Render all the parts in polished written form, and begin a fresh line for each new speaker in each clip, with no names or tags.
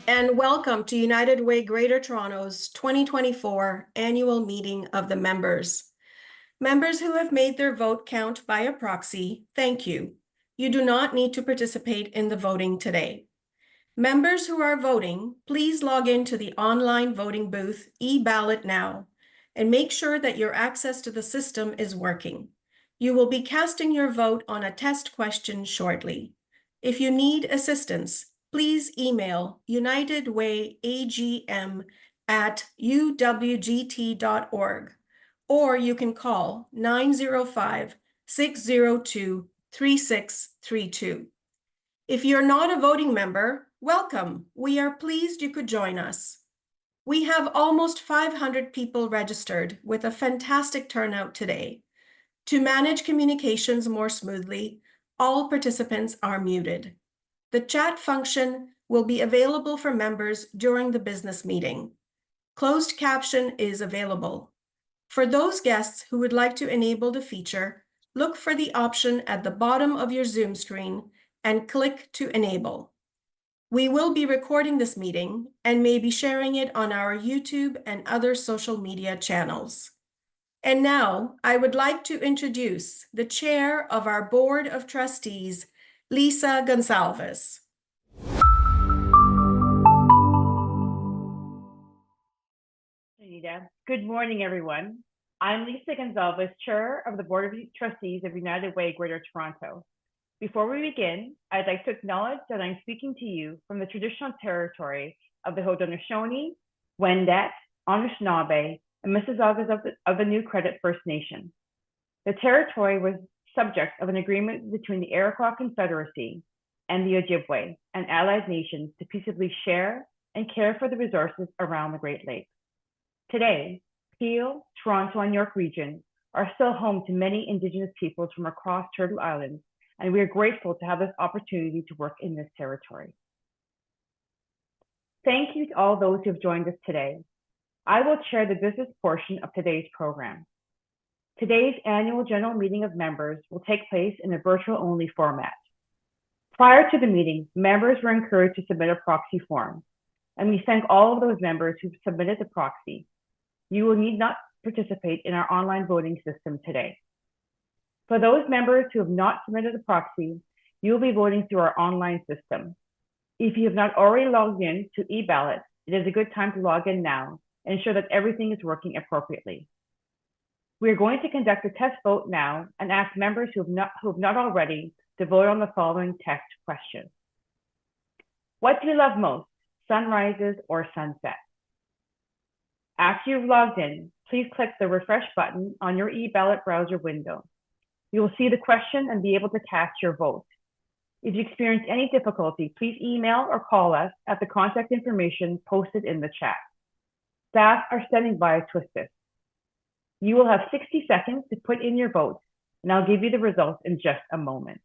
and welcome to United Way Greater Toronto's 2024 Annual Meeting of the Members. Members who have made their vote count by a proxy, thank you. You do not need to participate in the voting today. Members who are voting, please log into the online voting booth e-ballot now and make sure that your access to the system is working. You will be casting your vote on a test question shortly. If you need assistance, please email unitedwayagm@uwgt.org, or you can call 905-602-3632. If you're not a voting member, welcome. We are pleased you could join us. We have almost 500 people registered with a fantastic turnout today. To manage communications more smoothly, all participants are muted. The chat function will be available for members during the business meeting. Closed caption is available. For those guests who would like to enable the feature, look for the option at the bottom of your Zoom screen and click to enable. We will be recording this meeting and may be sharing it on our YouTube and other social media channels. And now I would like to introduce the chair of our Board of Trustees, Lisa Gonsalves.
Anita. Good morning, everyone. I'm Lisa Gonsalves, Chair of the Board of Trustees of United Way Greater Toronto. Before we begin, I'd like to acknowledge that I'm speaking to you from the traditional territory of the Haudenosaunee, Wendat, Anishinaabe, and Mississaugas of the New Credit First Nation. The territory was subject of an agreement between the Iroquois Confederacy and the Ojibwe and allied nations to peaceably share and care for the resources around the Great Lakes. Today, Peel, Toronto, and York regions are still home to many Indigenous peoples from across Turtle Island, and we are grateful to have this opportunity to work in this territory. Thank you to all those who have joined us today. I will chair the business portion of today's program. Today's annual general meeting of members will take place in a virtual-only format. Prior to the meeting, members were encouraged to submit a proxy form, and we thank all of those members who submitted the proxy. You will need not participate in our online voting system today. For those members who have not submitted a proxy, you will be voting through our online system. If you have not already logged in to eBallot, it is a good time to log in now and ensure that everything is working appropriately. We are going to conduct a test vote now and ask members who have not already to vote on the following test question. What do you love most, sunrises or sunsets? After you've logged in, please click the refresh button on your eBallot browser window. You will see the question and be able to cast your vote. If you experience any difficulty, please email or call us at the contact information posted in the chat. Staff are standing by to assist. You will have 60 seconds to put in your vote, and I'll give you the results in just a moment.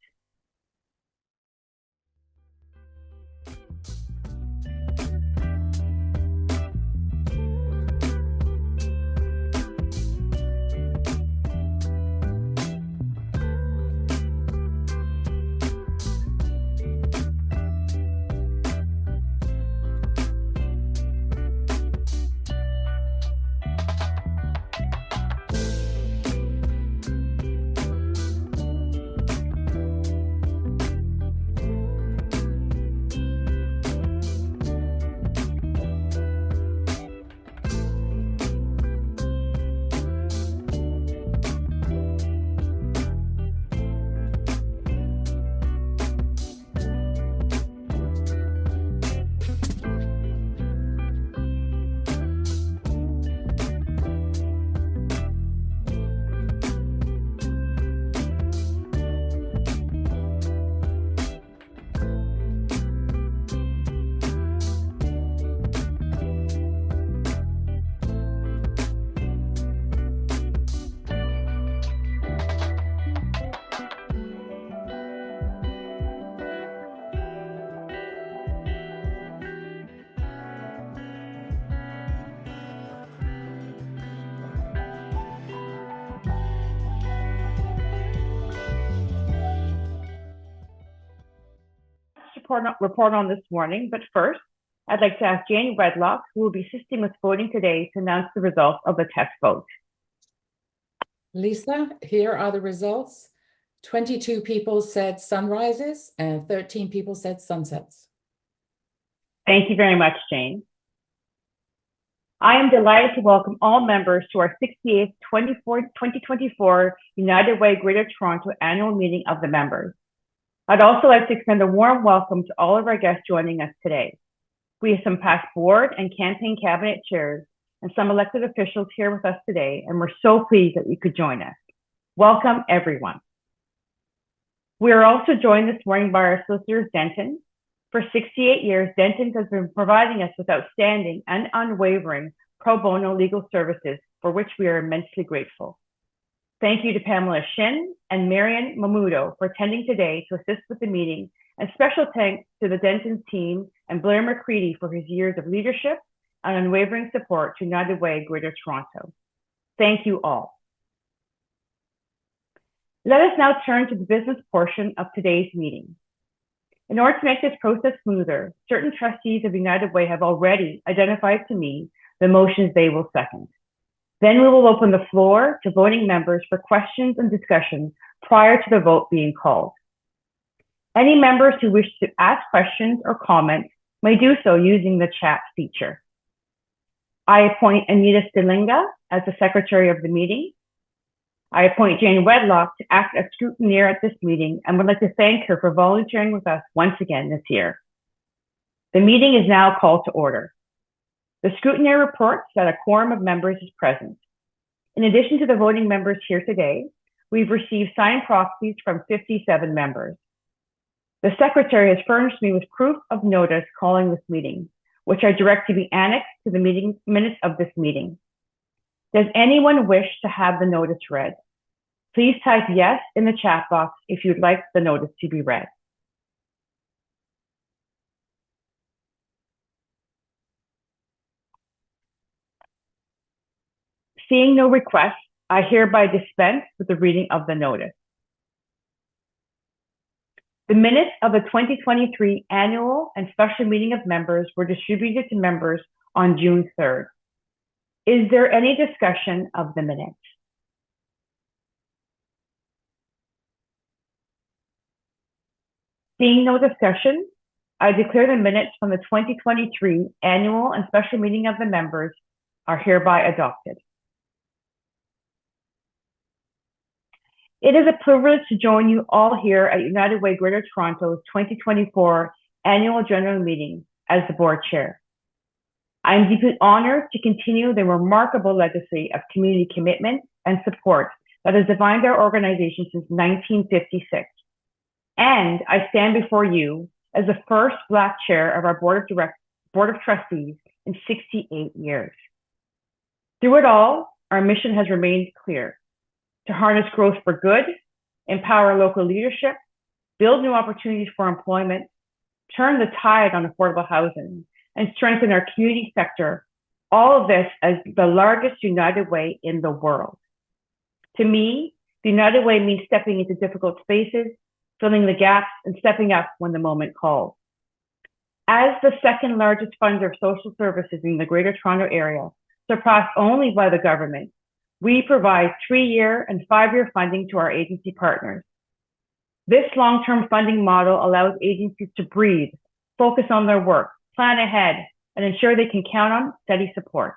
Report on this morning, but first, I'd like to ask Jane Redlock, who will be assisting with voting today, to announce the results of the test vote.
Lisa, here are the results. 22 people said sunrises and 13 people said sunsets.
Thank you very much, Jane. I am delighted to welcome all members to our 68th 2024 United Way Greater Toronto Annual Meeting of the Members. I'd also like to extend a warm welcome to all of our guests joining us today. We have some past board and campaign cabinet chairs and some elected officials here with us today, and we're so pleased that you could join us. Welcome, everyone. We are also joined this morning by our solicitors, Denton. For 68 years, Denton has been providing us with outstanding and unwavering pro bono legal services, for which we are immensely grateful. Thank you to Pamela Shin and Marian Mamudo for attending today to assist with the meeting, and special thanks to the Denton team and Blair McCready for his years of leadership and unwavering support to United Way Greater Toronto. Thank you all. Let us now turn to the business portion of today's meeting. In order to make this process smoother, certain trustees of United Way have already identified to me the motions they will second. Then we will open the floor to voting members for questions and discussion prior to the vote being called. Any members who wish to ask questions or comments may do so using the chat feature. I appoint Anita Stilinga as the secretary of the meeting. I appoint Jane Wedlock to act as scrutineer at this meeting and would like to thank her for volunteering with us once again this year. The meeting is now called to order. The scrutineer reports that a quorum of members is present. In addition to the voting members here today, we've received signed proxies from 57 members. The secretary has furnished me with proof of notice calling this meeting, which I direct to be annexed to the meeting minutes of this meeting. Does anyone wish to have the notice read? Please type yes in the chat box if you'd like the notice to be read. Seeing no requests, I hereby dispense with the reading of the notice. The minutes of the 2023 annual and special meeting of members were distributed to members on June 3rd. Is there any discussion of the minutes? Seeing no discussion, I declare the minutes from the 2023 annual and special meeting of the members are hereby adopted. It is a privilege to join you all here at United Way Greater Toronto's 2024 annual general meeting as the board chair. I am deeply honored to continue the remarkable legacy of community commitment and support that has defined our organization since 1956. And I stand before you as the first Black chair of our board of trustees in 68 years. Through it all, our mission has remained clear: to harness growth for good, empower local leadership, build new opportunities for employment, turn the tide on affordable housing, and strengthen our community sector, all of this as the largest United Way in the world. To me, the United Way means stepping into difficult spaces, filling the gaps, and stepping up when the moment calls. As the second largest funder of social services in the Greater Toronto Area, surpassed only by the government, we provide 3-year and 5-year funding to our agency partners. This long-term funding model allows agencies to breathe, focus on their work, plan ahead, and ensure they can count on steady support.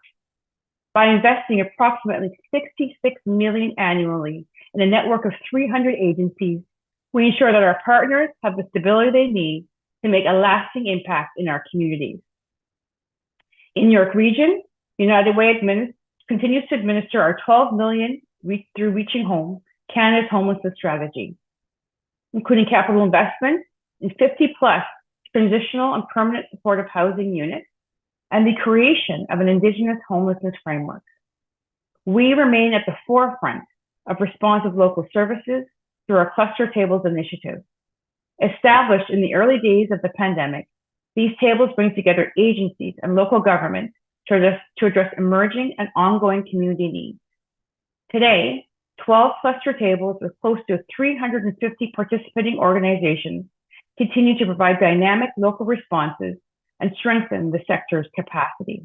By investing approximately $66 million annually in a network of 300 agencies, we ensure that our partners have the stability they need to make a lasting impact in our communities. In York Region, United Way continues to administer our $12 million through Reaching Home, Canada's homelessness strategy, including capital investment in 50+ transitional and permanent supportive housing units, and the creation of an Indigenous homelessness framework. We remain at the forefront of responsive local services through our Cluster Tables initiative. Established in the early days of the pandemic, these tables bring together agencies and local governments to address emerging and ongoing community needs. Today, 12 cluster tables with close to 350 participating organizations continue to provide dynamic local responses and strengthen the sector's capacity.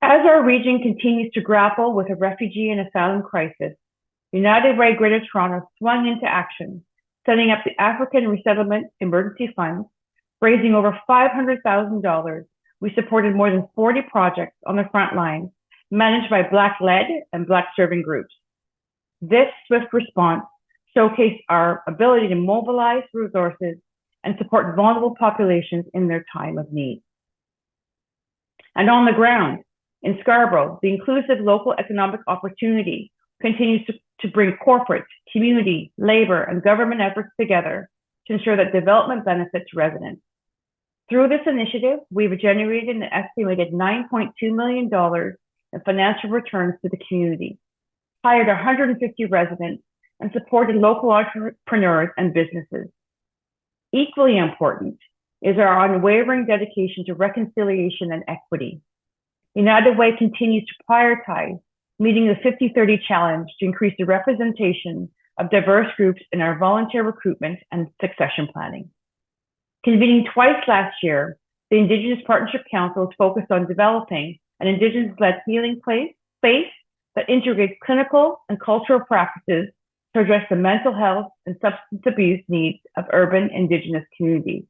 As our region continues to grapple with a refugee and asylum crisis, United Way Greater Toronto swung into action, setting up the African Resettlement Emergency Fund. Raising over $500,000, we supported more than 40 projects on the front line, managed by Black-led and Black-serving groups. This swift response showcased our ability to mobilize resources and support vulnerable populations in their time of need. And on the ground, in Scarborough, the inclusive local economic opportunity continues to bring corporate, community, labor, and government efforts together to ensure that development benefits residents. Through this initiative, we've generated an estimated $9.2 million in financial returns to the community, hired 150 residents, and supported local entrepreneurs and businesses. Equally important is our unwavering dedication to reconciliation and equity. United Way continues to prioritize meeting the 50-30 challenge to increase the representation of diverse groups in our volunteer recruitment and succession planning. Convening twice last year, the Indigenous Partnership Council is focused on developing an Indigenous-led healing space that integrates clinical and cultural practices to address the mental health and substance abuse needs of urban Indigenous communities.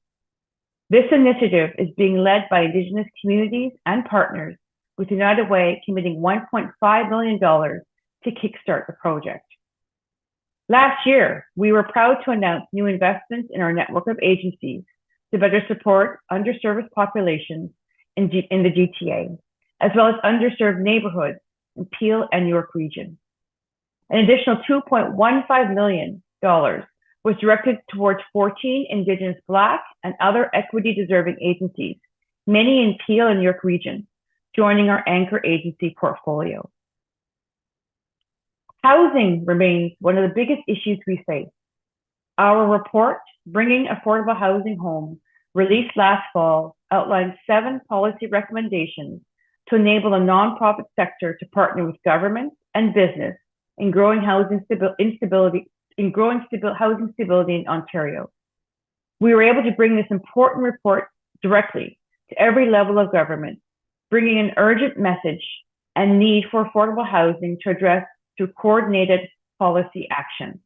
This initiative is being led by Indigenous communities and partners, with United Way committing $1.5 million to kickstart the project. Last year, we were proud to announce new investments in our network of agencies to better support underserviced populations in the GTA, as well as underserved neighborhoods in Peel and York region. An additional $2.15 million was directed towards 14 Indigenous Black and other equity-deserving agencies, many in Peel and York region, joining our anchor agency portfolio. Housing remains one of the biggest issues we face. Our report, Bringing Affordable Housing Home, released last fall, outlined 7 policy recommendations to enable the nonprofit sector to partner with government and business in growing housing stability in Ontario. We were able to bring this important report directly to every level of government, bringing an urgent message and need for affordable housing to address through coordinated policy action.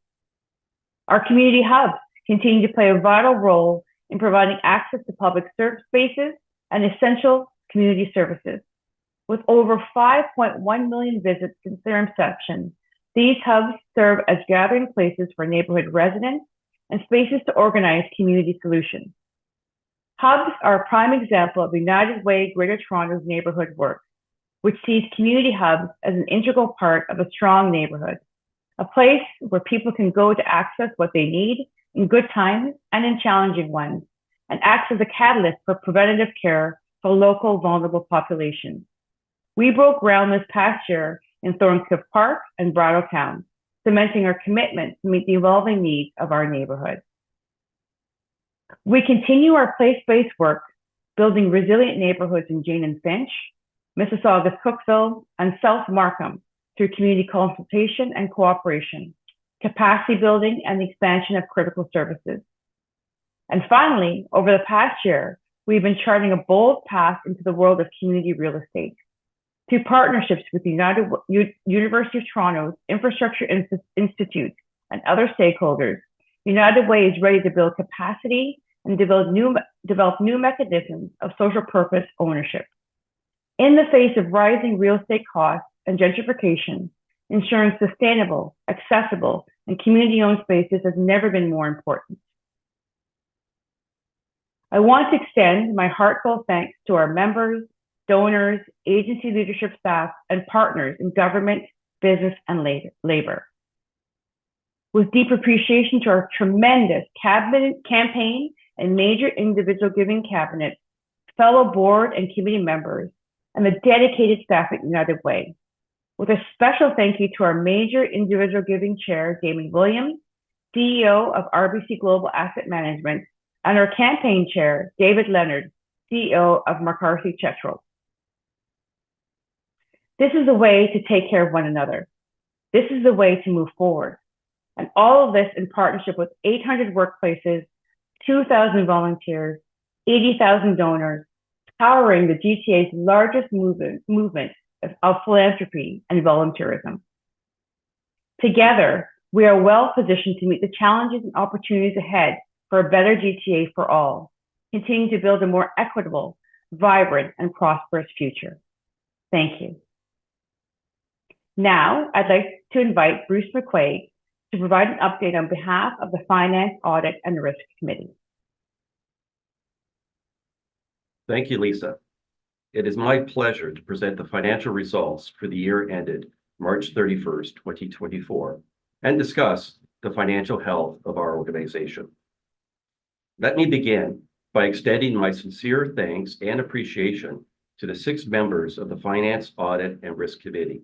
Our community hubs continue to play a vital role in providing access to public service spaces and essential community services. With over 5.1 million visits since their inception, these hubs serve as gathering places for neighborhood residents and spaces to organize community solutions. Hubs are a prime example of United Way Greater Toronto's neighborhood work, which sees community hubs as an integral part of a strong neighborhood, a place where people can go to access what they need in good times and in challenging ones, and acts as a catalyst for preventative care for local vulnerable populations. We broke ground this past year in Thorncliffe Park and Brattletown, cementing our commitment to meet the evolving needs of our neighborhood. We continue our place-based work, building resilient neighborhoods in Jane and Finch, Mississauga's Cookville, and South Markham through community consultation and cooperation, capacity building, and the expansion of critical services. And finally, over the past year, we've been charting a bold path into the world of community real estate. Through partnerships with the University of Toronto's Infrastructure Institute and other stakeholders, United Way is ready to build capacity and develop new mechanisms of social purpose ownership. In the face of rising real estate costs and gentrification, ensuring sustainable, accessible, and community-owned spaces has never been more important. I want to extend my heartfelt thanks to our members, donors, agency leadership staff, and partners in government, business, and labor. With deep appreciation to our tremendous campaign and major individual giving cabinets, fellow board and committee members, and the dedicated staff at United Way. With a special thank you to our major individual giving chair, Damon Williams, CEO of RBC Global Asset Management, and our campaign chair, David Leonard, CEO of McCarthy Chetrol. This is a way to take care of one another. This is the way to move forward. And all of this in partnership with 800 workplaces, 2,000 volunteers, 80,000 donors, powering the GTA's largest movement of philanthropy and volunteerism. Together, we are well positioned to meet the challenges and opportunities ahead for a better GTA for all, continuing to build a more equitable, vibrant, and prosperous future. Thank you. Now, I'd like to invite Bruce McQuaig to provide an update on behalf of the Finance, Audit, and Risk Committee.
Thank you, Lisa. It is my pleasure to present the financial results for the year ended March 31st, 2024, and discuss the financial health of our organization. Let me begin by extending my sincere thanks and appreciation to the 6 members of the Finance, Audit, and Risk Committee.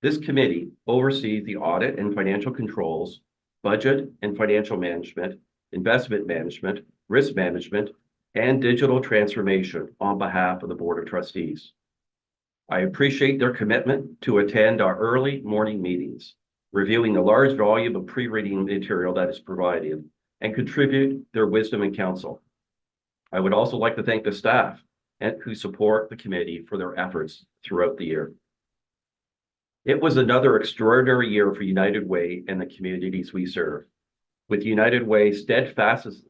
This committee oversees the audit and financial controls, budget and financial management, investment management, risk management, and digital transformation on behalf of the Board of Trustees. I appreciate their commitment to attend our early morning meetings, reviewing the large volume of pre-reading material that is provided, and contribute their wisdom and counsel. I would also like to thank the staff who support the committee for their efforts throughout the year. It was another extraordinary year for United Way and the communities we serve, with United Way steadfastly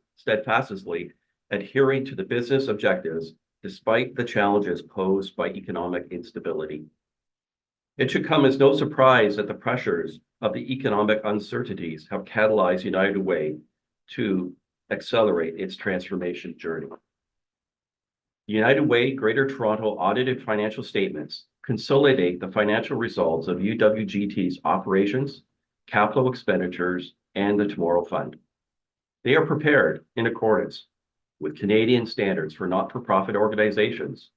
adhering to the business objectives despite the challenges posed by economic instability. It should come as no surprise that the pressures of the economic uncertainties have catalyzed United Way to accelerate its transformation journey. United Way Greater Toronto audited financial statements consolidate the financial results of UWGT's operations, capital expenditures, and the Tomorrow Fund. They are prepared in accordance with Canadian standards for not-for-profit organizations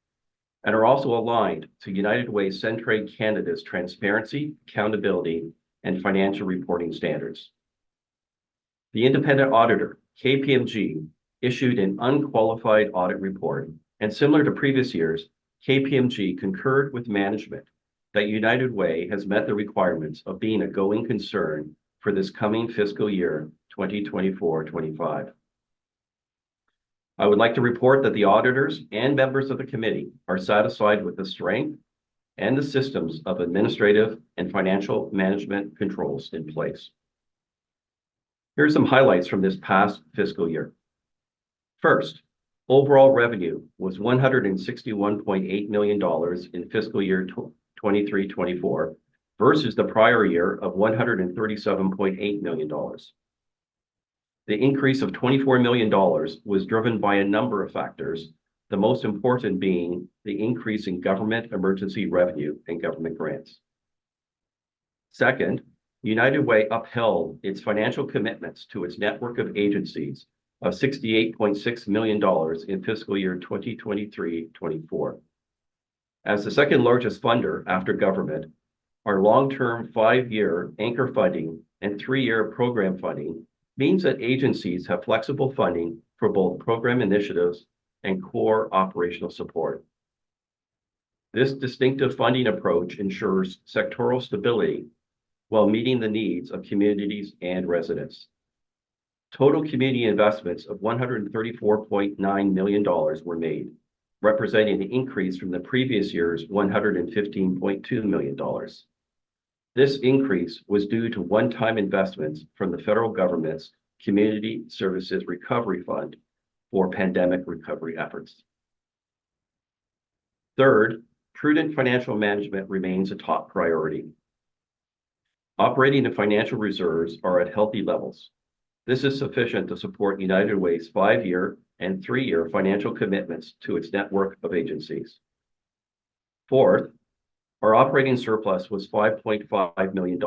and are also aligned to United Way Centraide Canada's transparency, accountability, and financial reporting standards. The independent auditor, KPMG, issued an unqualified audit report, and similar to previous years, KPMG concurred with management that United Way has met the requirements of being a going concern for this coming fiscal year 2024-25. I would like to report that the auditors and members of the committee are satisfied with the strength and the systems of administrative and financial management controls in place. Here are some highlights from this past fiscal year. First, overall revenue was $161.8 million in fiscal year 23-24 versus the prior year of $137.8 million. The increase of $24 million was driven by a number of factors, the most important being the increase in government emergency revenue and government grants. Second, United Way upheld its financial commitments to its network of agencies of $68.6 million in fiscal year 2023-24. As the second largest funder after government, our long-term 5-year anchor funding and 3-year program funding means that agencies have flexible funding for both program initiatives and core operational support. This distinctive funding approach ensures sectoral stability while meeting the needs of communities and residents. Total community investments of $134.9 million were made, representing an increase from the previous year's $115.2 million. This increase was due to one-time investments from the federal government's Community Services Recovery Fund for pandemic recovery efforts. Third, prudent financial management remains a top priority. Operating and financial reserves are at healthy levels. This is sufficient to support United Way's 5-year and 3-year financial commitments to its network of agencies. Fourth, our operating surplus was $5.5 million.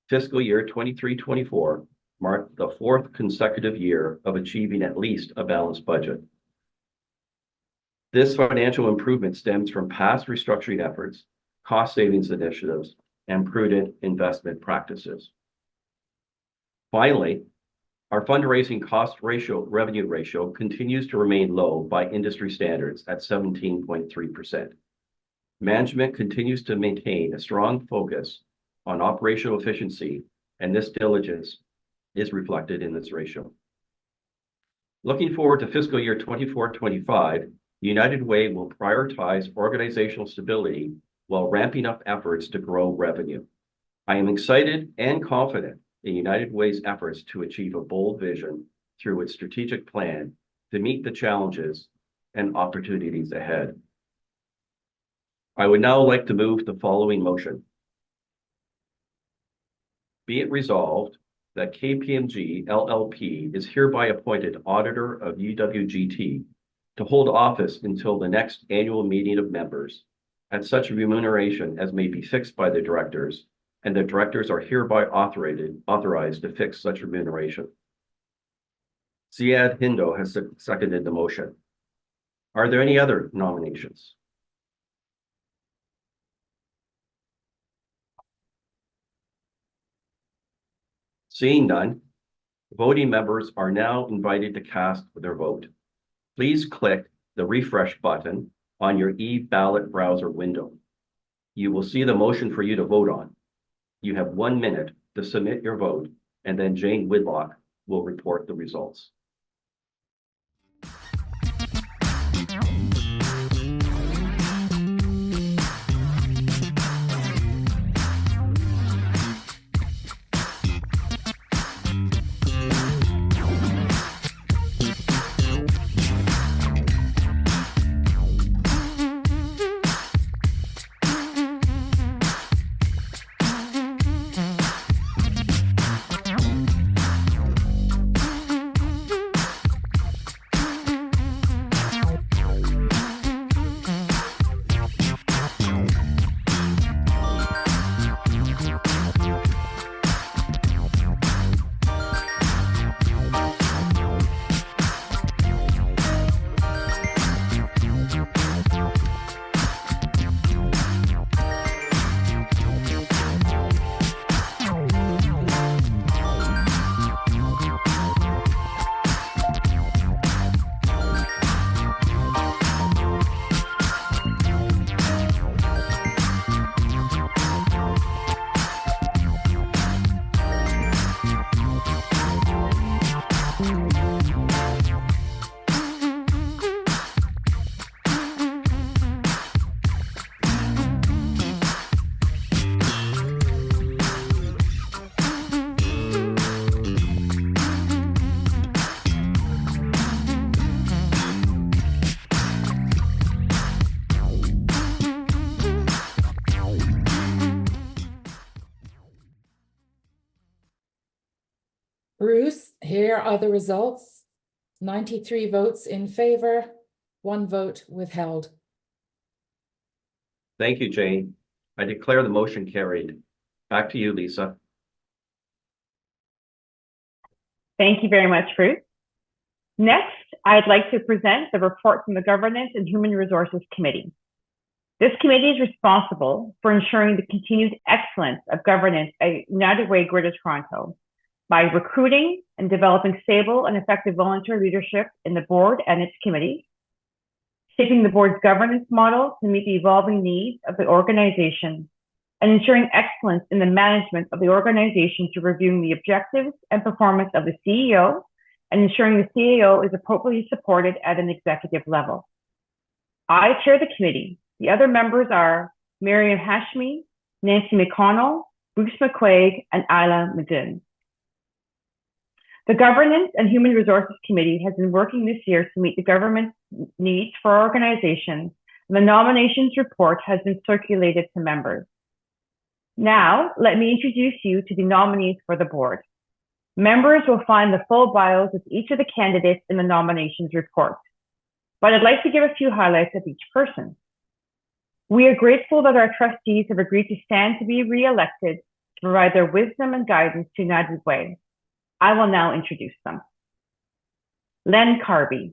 Fiscal year 23-24 marked the 4th consecutive year of achieving at least a balanced budget. This financial improvement stems from past restructuring efforts, cost savings initiatives, and prudent investment practices. Finally, our fundraising revenue ratio continues to remain low by industry standards at 17.3%. Management continues to maintain a strong focus on operational efficiency, and this diligence is reflected in this ratio. Looking forward to fiscal year 24-25, United Way will prioritize organizational stability while ramping up efforts to grow revenue. I am excited and confident in United Way's efforts to achieve a bold vision through its strategic plan to meet the challenges and opportunities ahead. I would now like to move the following motion. Be it resolved that KPMG LLP is hereby appointed auditor of UWGT to hold office until the next annual meeting of members at such remuneration as may be fixed by the directors, and the directors are hereby authorized to fix such remuneration. Ziad Hindo has seconded the motion. Are there any other nominations? Seeing none, voting members are now invited to cast their vote. Please click the refresh button on your e-ballot browser window. You will see the motion for you to vote on. You have 1 minute to submit your vote, and then Jane Whitlock will report the results.
Bruce, here are the results. 93 votes in favor, 1 vote withheld.
Thank you, Jane. I declare the motion carried. Back to you, Lisa.
Thank you very much, Bruce. Next, I'd like to present the report from the Governance and Human Resources Committee. This committee is responsible for ensuring the continued excellence of governance at United Way Greater Toronto by recruiting and developing stable and effective volunteer leadership in the board and its committees, shaping the board's governance model to meet the evolving needs of the organization, and ensuring excellence in the management of the organization through reviewing the objectives and performance of the CEO and ensuring the CEO is appropriately supported at an executive level. I chair the committee. The other members are Miriam Hashmi, Nancy McConnell, Bruce McQuaig, and Isla McGinn. The Governance and Human Resources Committee has been working this year to meet the government's needs for our organization, and the nominations report has been circulated to members. Now, let me introduce you to the nominees for the board. Members will find the full bios of each of the candidates in the nominations report, but I'd like to give a few highlights of each person. We are grateful that our trustees have agreed to stand to be re-elected to provide their wisdom and guidance to United Way. I will now introduce them. Len Carby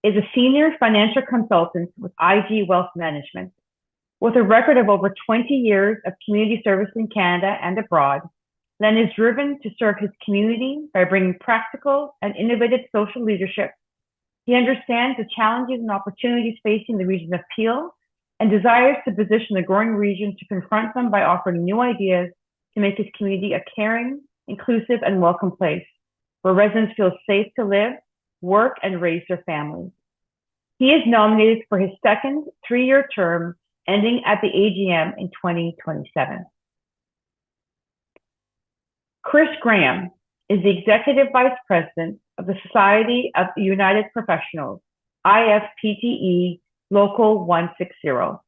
is a senior financial consultant with IG Wealth Management. With a record of over 20 years of community service in Canada and abroad, Len is driven to serve his community by bringing practical and innovative social leadership. He understands the challenges and opportunities facing the region of Peel and desires to position the growing region to confront them by offering new ideas to make his community a caring, inclusive, and welcome place where residents feel safe to live, work, and raise their families. He is nominated for his second 3-year term ending at the AGM in 2027. Chris Graham is the Executive Vice President of the Society of United Professionals, IFPTE Local 160.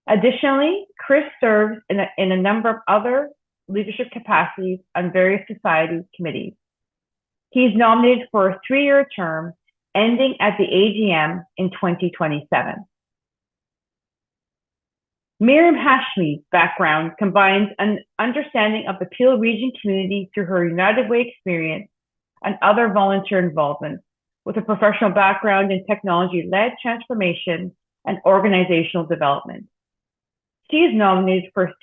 Additionally, Chris serves in a number of other leadership capacities on various society committees. He is nominated for a 3-year term ending at the AGM in 2027. Miriam Hashmi's background combines an understanding of the Peel Region community through her United Way experience and other volunteer involvement, with a professional background in technology-led transformation and organizational development. She is nominated for a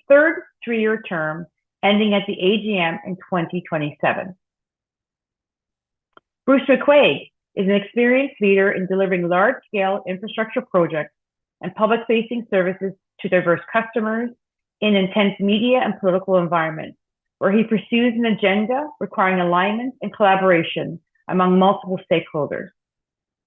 third 3-year term ending at the AGM in 2027. Bruce McQuaig is an experienced leader in delivering large-scale infrastructure projects and public-facing services to diverse customers in intense media and political environments, where he pursues an agenda requiring alignment and collaboration among multiple stakeholders.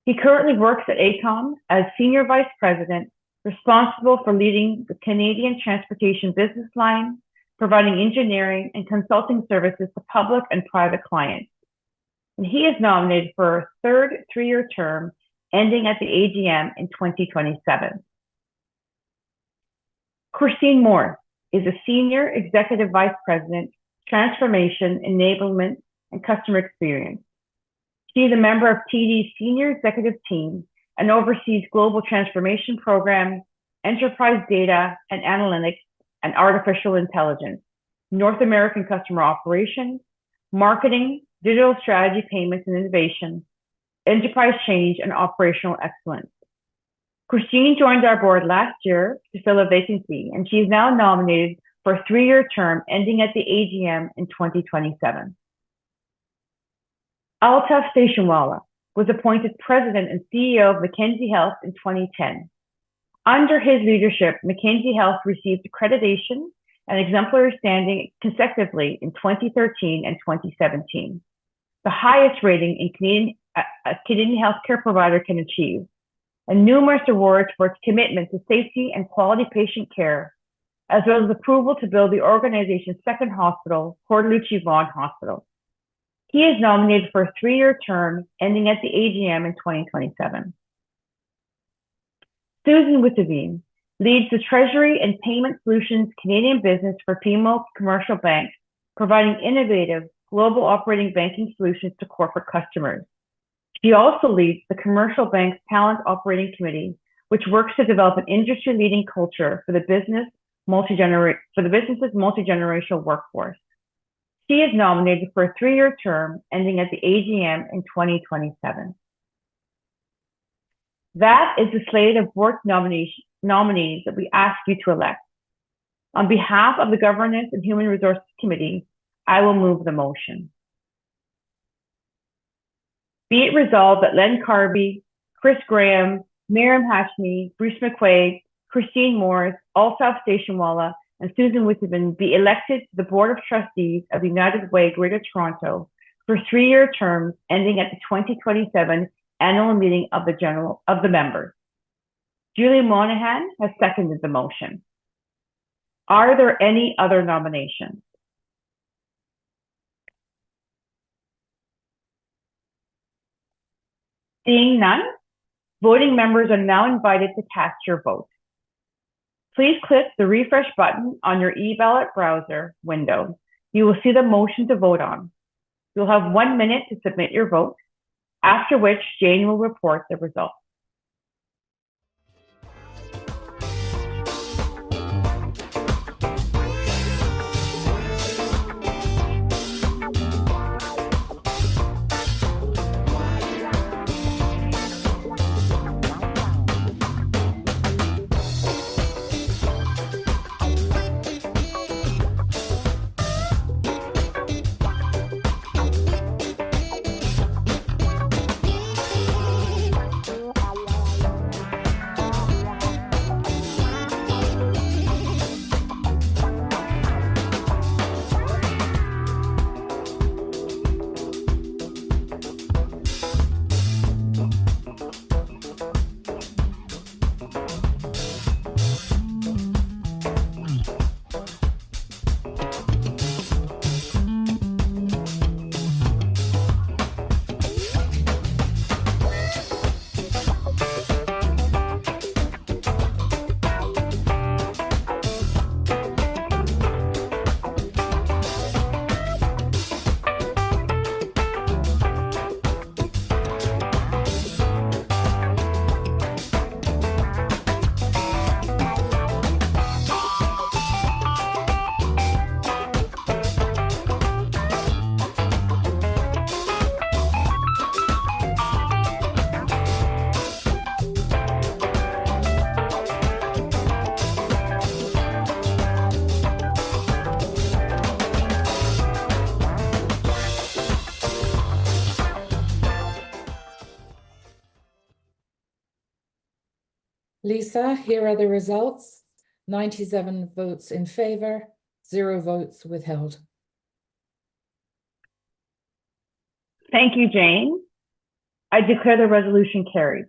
He currently works at AECOM as Senior Vice President, responsible for leading the Canadian Transportation business line, providing engineering and consulting services to public and private clients. And he is nominated for a third 3-year term ending at the AGM in 2027. Christine Moore is a Senior Executive Vice President, Transformation, Enablement, and Customer Experience. She is a member of TD's Senior Executive Team and oversees global transformation programs, enterprise data and analytics, and artificial intelligence, North American customer operations, marketing, digital strategy, payments and innovation, enterprise change, and operational excellence. Christine joined our board last year to fill a vacancy, and she is now nominated for a 3-year term ending at the AGM in 2027. Altaf Stationwala was appointed President and CEO of Mackenzie Health in 2010. Under his leadership, Mackenzie Health received accreditation and exemplary standing consecutively in 2013 and 2017, the highest rating in a Canadian healthcare provider can achieve, and numerous awards for its commitment to safety and quality patient care, as well as approval to build the organization's second hospital, Cordalucci Vaughan Hospital. He is nominated for a 3-year term ending at the AGM in 2027. Susan Witteveen leads the Treasury and Payment Solutions Canadian business for BMO Commercial Bank, providing innovative global operating banking solutions to corporate customers. She also leads the Commercial Bank's Talent Operating Committee, which works to develop an industry-leading culture for the business's multi-generational workforce. She is nominated for a 3-year term ending at the AGM in 2027. That is the slate of board nominees that we ask you to elect. On behalf of the Governance and Human Resources Committee, I will move the motion. Be it resolved that Len Carby, Chris Graham, Miriam Hashmi, Bruce McQuaig, Christine Morris, Altaf Stationwala, and Susan Witteveen be elected to the Board of Trustees of the United Way Greater Toronto for 3-year terms ending at the 2027 annual meeting of the members. Julie Monahan has seconded the motion. Are there any other nominations? Seeing none, voting members are now invited to cast your vote. Please click the refresh button on your e-ballot browser window. You will see the motion to vote on. You'll have 1 minute to submit your vote, after which Jane will report the results.
Lisa, here are the results. 97 votes in favor, 0 votes withheld.
Thank you, Jane. I declare the resolution carried.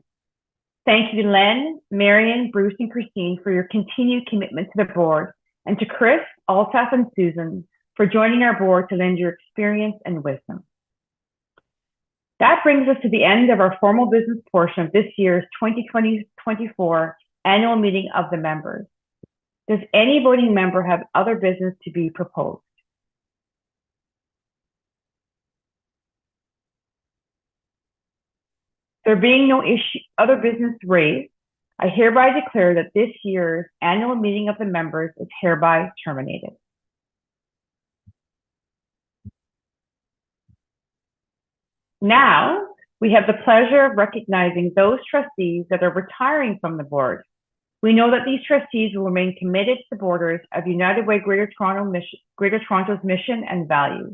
Thank you to Len, Marion, Bruce, and Christine for your continued commitment to the board, and to Chris, Altaf, and Susan for joining our board to lend your experience and wisdom. That brings us to the end of our formal business portion of this year's 2024 annual meeting of the members. Does any voting member have other business to be proposed? There being no other business raised, I hereby declare that this year's annual meeting of the members is hereby terminated. Now, we have the pleasure of recognizing those trustees that are retiring from the board. We know that these trustees will remain committed to the borders of United Way Greater Toronto's mission and values.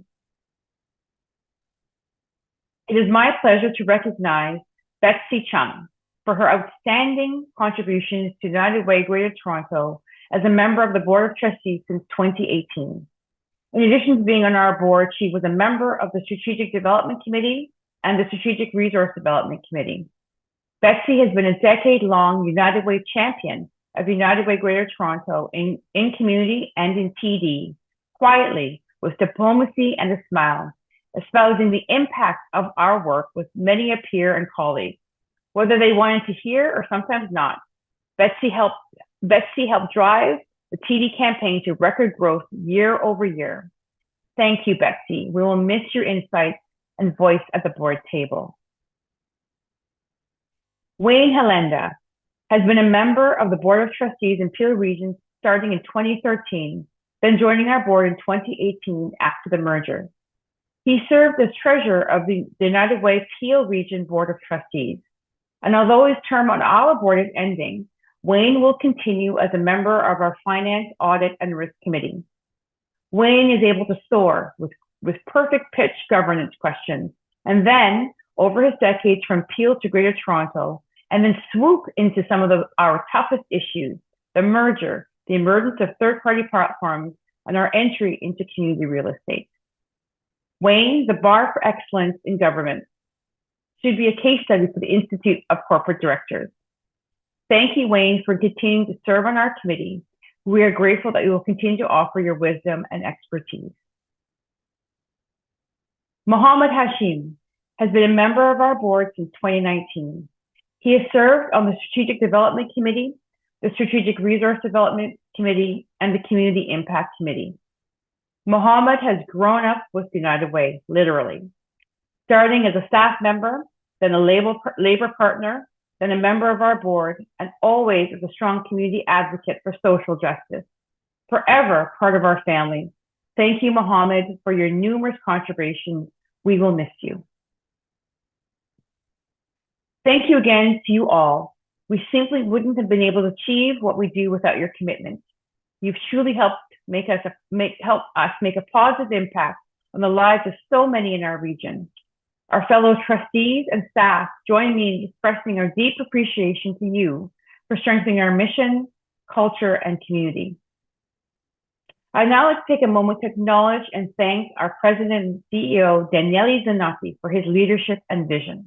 It is my pleasure to recognize Betsy Chung for her outstanding contributions to United Way Greater Toronto as a member of the Board of Trustees since 2018. In addition to being on our board, she was a member of the Strategic Development Committee and the Strategic Resource Development Committee. Betsy has been a decade-long United Way champion of United Way Greater Toronto in community and in TD, quietly, with diplomacy and a smile, espousing the impact of our work with many a peer and colleague. Whether they wanted to hear or sometimes not, Betsy helped drive the TD campaign to record growth year over year. Thank you, Betsy. We will miss your insights and voice at the board table. Wayne Helenda has been a member of the Board of Trustees in Peel Region starting in 2013, then joining our board in 2018 after the merger. He served as treasurer of the United Way Peel Region Board of Trustees. And although his term on our board is ending, Wayne will continue as a member of our Finance, Audit, and Risk Committee. Wayne is able to soar with perfect pitch governance questions, and then, over his decades from Peel to Greater Toronto, and then swoop into some of our toughest issues, the merger, the emergence of third-party platforms, and our entry into community real estate. Wayne, the bar for excellence in government, should be a case study for the Institute of Corporate Directors. Thank you, Wayne, for continuing to serve on our committee. We are grateful that you will continue to offer your wisdom and expertise. Mohammed Hashim has been a member of our board since 2019. He has served on the Strategic Development Committee, the Strategic Resource Development Committee, and the Community Impact Committee. Mohammed has grown up with United Way, literally, starting as a staff member, then a labor partner, then a member of our board, and always as a strong community advocate for social justice. Forever part of our family. Thank you, Mohammed, for your numerous contributions. We will miss you. Thank you again to you all. We simply wouldn't have been able to achieve what we do without your commitment. You've truly helped make us make a positive impact on the lives of so many in our region. Our fellow trustees and staff join me in expressing our deep appreciation to you for strengthening our mission, culture, and community. I'd now like to take a moment to acknowledge and thank our President and CEO, Daniele Zanotti, for his leadership and vision.